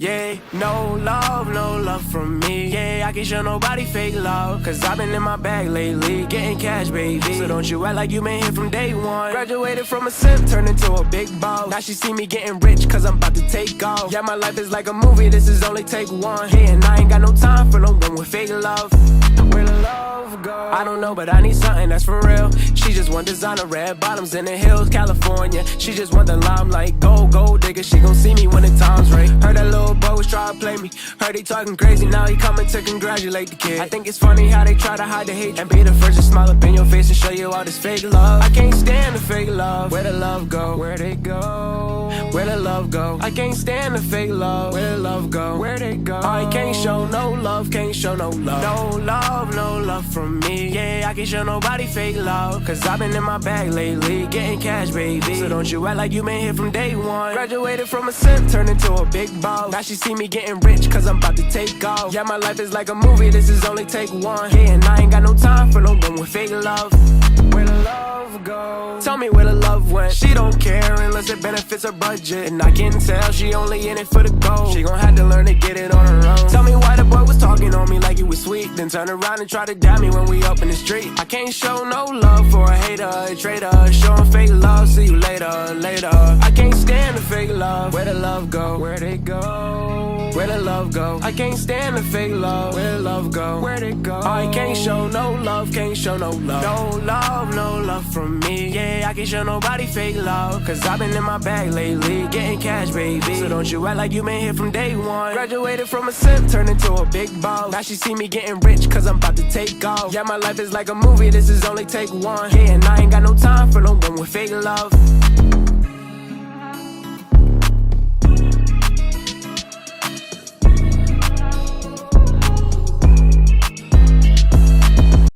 Yeah, no love from me. Yeah, I can't show nobody fake love. Cause I've been in my bag lately, getting cash, baby. So don't you act like you been here from day one. Graduated from a simp, turned into a big boss. Now she see me getting rich, cause I'm about to take off. Yeah, my life is like a movie, this is only take one. Yeah, and I ain't got no time for no one with fake love. Where the love go? I don't know, but I need something that's for real. She just want designer, red bottoms in the hills, California. She just want the limelight, gold digger. She gon' see me when the time's right. Heard that little boy was try to play me. Heard he talking crazy, now he coming to congratulate the kid. I think it's funny how they try to hide the hate and be the first to smile up in your face and show you all this fake love. I can't stand the fake love. Where the love go? Where they go? Where the love go? I can't stand the fake love. Where the love go? Where they go? I can't show no love, can't show no love. No love from me. Yeah, I can't show nobody fake love. Cause I've been in my bag lately, getting cash, baby. So don't you act like you been here from day one. Graduated from a simp, turned into a big boss. Now she see me getting rich, cause I'm about to take off. Yeah, my life is like a movie, this is only take one. Yeah, and I ain't got no time for no one with fake love. Where the love go? Tell me where the love went. She don't care unless it benefits her budget. And I can tell she only in it for the gold. She gon' have to learn to get it on her own. Tell me why the boy was talking on me like he was sweet, then turn around and try to dab me when we up in the street. I can't show no love for a hater, a traitor. Showing fake love, see you later. I can't stand the fake love. Where the love go? Where they go? Where the love go? I can't stand the fake love. Where the love go? Where they go? I can't show no love, can't show no love. No love from me. Yeah, I can't show nobody fake love. Cause I've been in my bag lately, getting cash, baby. So don't you act like you been here from day one. Graduated from a simp, turned into a big boss. Now she see me getting rich, cause I'm about to take off. Yeah, my life is like a movie, this is only take one. Yeah, and I ain't got no time for no one with fake love.